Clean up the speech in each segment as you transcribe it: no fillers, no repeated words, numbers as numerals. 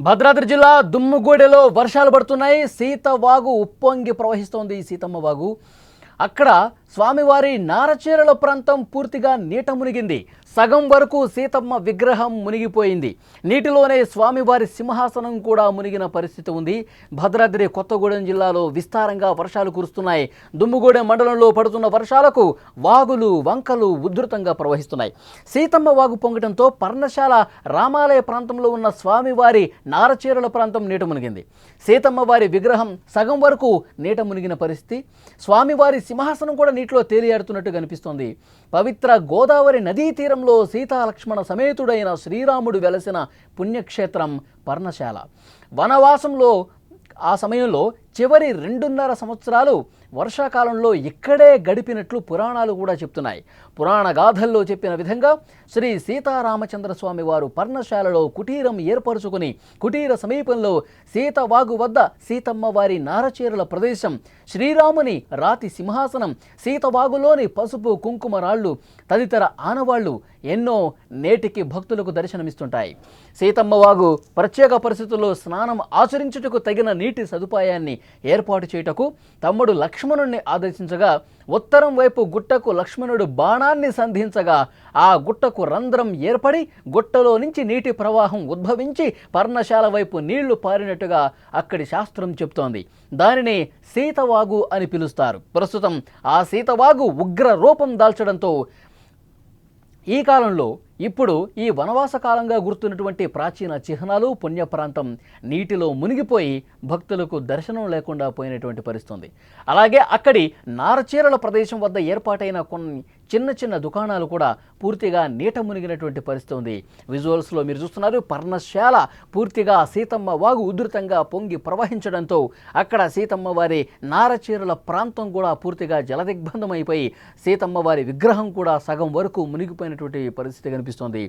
భద్రాద్రి జిల్లా దుమ్ముగూడెలో వర్షాలు పడుతున్నాయి. సీతవాగు ఉప్పొంగి ప్రవహిస్తోంది. సీతమ్మ వాగు అక్కడ స్వామివారి నారచీరల ప్రాంతం పూర్తిగా నీట మునిగింది. సగం వరకు సీతమ్మ విగ్రహం మునిగిపోయింది. నీటిలోనే స్వామివారి సింహాసనం కూడా మునిగిన పరిస్థితి ఉంది. భద్రాద్రి కొత్తగూడెం జిల్లాలో విస్తారంగా వర్షాలు కురుస్తున్నాయి. దుమ్ముగూడెం మండలంలో పడుతున్న వర్షాలకు వాగులు వంకలు ఉధృతంగా ప్రవహిస్తున్నాయి. సీతమ్మ వాగు పొంగడంతో పర్ణశాల రామాలయ ప్రాంతంలో ఉన్న స్వామివారి నారచీరల ప్రాంతం నీట మునిగింది. సీతమ్మ వారి విగ్రహం సగం వరకు నీట మునిగిన పరిస్థితి. స్వామివారి సింహాసనం కూడా నీటిలో తేలియాడుతున్నట్టు కనిపిస్తోంది. పవిత్ర గోదావరి నదీ తీరంలో సీతాలక్ష్మణ సమేతుడైన శ్రీరాముడు వెలసిన పుణ్యక్షేత్రం పర్ణశాల. వనవాసంలో ఆ సమయంలో చివరి 2.5 సంవత్సరాలు వర్షాకాలంలో ఇక్కడే గడిపినట్లు పురాణాలు కూడా చెప్తున్నాయి. పురాణ గాథల్లో చెప్పిన విధంగా శ్రీ సీతారామచంద్ర స్వామి వారు పర్ణశాలలో కుటీరం ఏర్పరుచుకుని కుటీర సమీపంలో సీతవాగు వద్ద సీతమ్మ వారి నారచీరల ప్రదేశం, శ్రీరాముని రాతి సింహాసనం, సీతవాగులోని పసుపు కుంకుమ రాళ్ళు తదితర ఆనవాళ్లు ఎన్నో నేటికి భక్తులకు దర్శనమిస్తుంటాయి. సీతమ్మ వాగు ప్రత్యేక పరిస్థితుల్లో స్నానం ఆచరించుటకు తగిన నీటి సదుపాయాన్ని ఏర్పాటు చేయుటకు తమ్ముడు లక్ష్మణుణ్ణి ఆదేశించగా ఉత్తరం వైపు గుట్టకు లక్ష్మణుడు బాణాన్ని సంధించగా ఆ గుట్టకు రంధ్రం ఏర్పడి గుట్టలో నుంచి నీటి ప్రవాహం ఉద్భవించి పర్ణశాల వైపు నీళ్లు పారినట్టుగా అక్కడి శాస్త్రం చెప్తోంది. దానిని సీతవాగు అని పిలుస్తారు. ప్రస్తుతం ఆ సీతవాగు ఉగ్ర రూపం దాల్చడంతో ఈ కాలంలో ఇప్పుడు ఈ వనవాస కాలంగా గుర్తున్నటువంటి ప్రాచీన చిహ్నాలు పుణ్య ప్రాంతం నీటిలో మునిగిపోయి భక్తులకు దర్శనం లేకుండా పోయినటువంటి పరిస్థితి. అలాగే అక్కడి నారచీరల ప్రదేశం వద్ద ఏర్పాటైన కొన్ని చిన్న చిన్న దుకాణాలు కూడా పూర్తిగా నీట మునిగినటువంటి పరిస్థితి ఉంది. విజువల్స్లో మీరు చూస్తున్నారు. పర్ణశాల పూర్తిగా సీతమ్మ వాగు ఉధృతంగా పొంగి ప్రవహించడంతో అక్కడ సీతమ్మ వారి నారచీరల ప్రాంతం కూడా పూర్తిగా జలదిగ్బంధమైపోయి సీతమ్మ వారి విగ్రహం కూడా సగం వరకు మునిగిపోయినటువంటి పరిస్థితి కనిపిస్తోంది.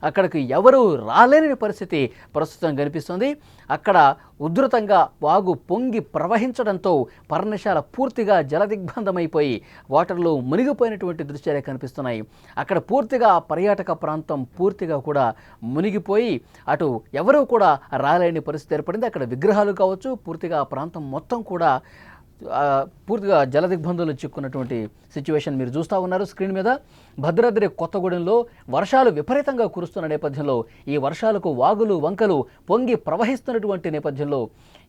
అక్కడికి ఎవరు రాలేని పరిస్థితి ప్రస్తుతం కనిపిస్తోంది. అక్కడ ఉధృతంగా వాగు పొంగి ప్రవహించడంతో పర్ణశాల పూర్తిగా జలదిగ్బంధమైపోయి వాటర్లో మునిగిపోయినటువంటి దృశ్యాలే కనిపిస్తున్నాయి. అక్కడ పూర్తిగా పర్యాటక ప్రాంతం పూర్తిగా కూడా మునిగిపోయి అటు ఎవరూ కూడా రాలేని పరిస్థితి ఏర్పడింది. అక్కడ విగ్రహాలు కావచ్చు, పూర్తిగా ఆ ప్రాంతం మొత్తం కూడా పూర్తిగా జలదిగ్బంధంలో చిక్కున్నటువంటి సిచ్యువేషన్ మీరు చూస్తూ ఉన్నారు స్క్రీన్ మీద. భద్రాద్రి కొత్తగూడెంలో వర్షాలు విపరీతంగా కురుస్తున్న నేపథ్యంలో ఈ వర్షాలకు వాగులు వంకలు పొంగి ప్రవహిస్తున్నటువంటి నేపథ్యంలో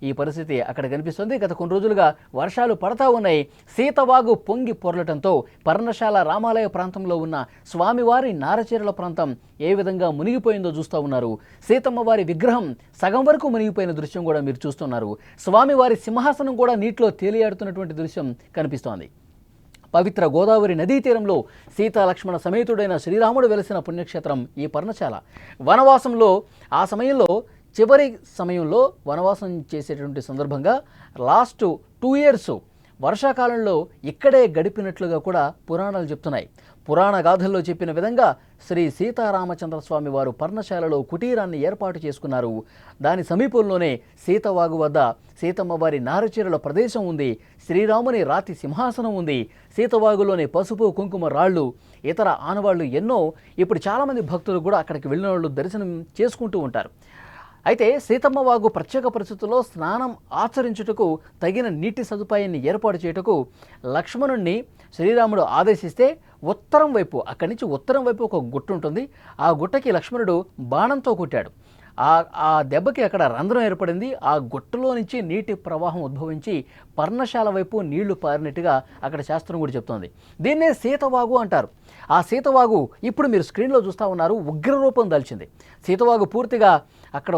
ఈ పరిస్థితి అక్కడ కనిపిస్తుంది. గత కొన్ని రోజులుగా వర్షాలు పడతా ఉన్నాయి. సీతవాగు పొంగి పొరలటంతో పర్ణశాల రామాలయ ప్రాంతంలో ఉన్న స్వామివారి నారచీరల ప్రాంతం ఏ విధంగా మునిగిపోయిందో చూస్తూ ఉన్నారు. సీతమ్మ వారి విగ్రహం సగం వరకు మునిగిపోయిన దృశ్యం కూడా మీరు చూస్తున్నారు. స్వామివారి సింహాసనం కూడా నీటిలో తేలియాడుతున్నటువంటి దృశ్యం కనిపిస్తోంది. పవిత్ర గోదావరి నదీ తీరంలో సీతాలక్ష్మణ సమేతుడైన శ్రీరాముడు వెలసిన పుణ్యక్షేత్రం ఈ పర్ణశాల. వనవాసంలో ఆ సమయంలో చివరి సమయంలో వనవాసం చేసేటువంటి సందర్భంగా లాస్ట్ 2 years వర్షాకాలంలో ఇక్కడే గడిపినట్లుగా కూడా పురాణాలు చెప్తున్నాయి. పురాణ గాథల్లో చెప్పిన విధంగా శ్రీ సీతారామచంద్ర స్వామి వారు పర్ణశాలలో కుటీరాన్ని ఏర్పాటు చేసుకున్నారు. దాని సమీపంలోనే సీతవాగు వద్ద సీతమ్మ వారి నారచీరల ప్రదేశం ఉంది. శ్రీరాముని రాతి సింహాసనం ఉంది. సీతవాగులోని పసుపు కుంకుమ రాళ్ళు ఇతర ఆనవాళ్లు ఎన్నో ఇప్పుడు చాలామంది భక్తులు కూడా అక్కడికి వెళ్ళిన వాళ్ళు దర్శనం చేసుకుంటూ ఉంటారు. అయితే సీతమ్మ వాగు ప్రత్యేక పరిస్థితుల్లో స్నానం ఆచరించుటకు తగిన నీటి సదుపాయాన్ని ఏర్పాటు చేయుటకు లక్ష్మణుణ్ణి శ్రీరాముడు ఆదేశిస్తే ఉత్తరం వైపు అక్కడి నుంచి ఉత్తరం వైపు ఒక గుట్ట ఉంటుంది. ఆ గుట్టకి లక్ష్మణుడు బాణంతో కొట్టాడు. ఆ దెబ్బకి అక్కడ రంధ్రం ఏర్పడింది. ఆ గుట్టలో నుంచి నీటి ప్రవాహం ఉద్భవించి పర్ణశాల వైపు నీళ్లు పారినట్టుగా అక్కడ శాస్త్రం కూడా చెప్తోంది. దీన్నే సీతవాగు అంటారు. ఆ సీతవాగు ఇప్పుడు మీరు స్క్రీన్లో చూస్తూ ఉన్నారు. ఉగ్రరూపం దాల్చింది. సీతవాగు పూర్తిగా అక్కడ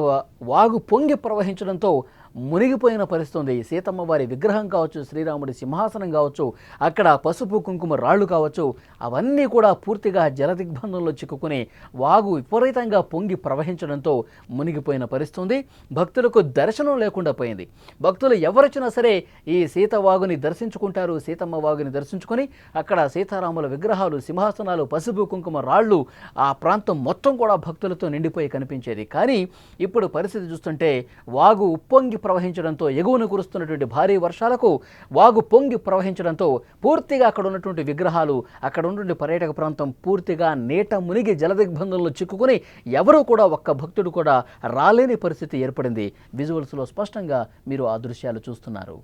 వాగు పొంగి ప్రవహించడంతో మునిగిపోయిన పరిస్థితి ఉంది. సీతమ్మ వారి విగ్రహం కావచ్చు, శ్రీరాముడి సింహాసనం కావచ్చు, అక్కడ పసుపు కుంకుమ రాళ్ళు కావచ్చు, అవన్నీ కూడా పూర్తిగా జలదిగ్బంధంలో చిక్కుకుని వాగు విపరీతంగా పొంగి ప్రవహించడంతో మునిగిపోయిన పరిస్థితి ఉంది. భక్తులకు దర్శనం లేకుండా పోయింది. భక్తులు ఎవరొచ్చినా సరే ఈ సీతవాగుని దర్శించుకుంటారు. సీతమ్మ వాగుని దర్శించుకొని అక్కడ సీతారాముల విగ్రహాలు, సింహాసనాలు, పసుపు కుంకుమ రాళ్ళు, ఆ ప్రాంతం మొత్తం కూడా భక్తులతో నిండిపోయి కనిపించేది. కానీ ఇప్పుడు పరిస్థితి చూస్తుంటే వాగు ఉప్పొంగి ప్రవహించడంతో, ఎగువన కురుస్తున్నటువంటి భారీ వర్షాలకు వాగు పొంగి ప్రవహించడంతో పూర్తిగా అక్కడ ఉన్నటువంటి విగ్రహాలు, అక్కడ ఉన్నటువంటి పర్యాటక ప్రాంతం పూర్తిగా నీట మునిగి జలదిగ్బంధంలో చిక్కుకొని ఎవరూ కూడా, ఒక్క భక్తుడు కూడా రాలేని పరిస్థితి ఏర్పడింది. విజువల్స్లో స్పష్టంగా మీరు ఆ దృశ్యాలు చూస్తున్నారు.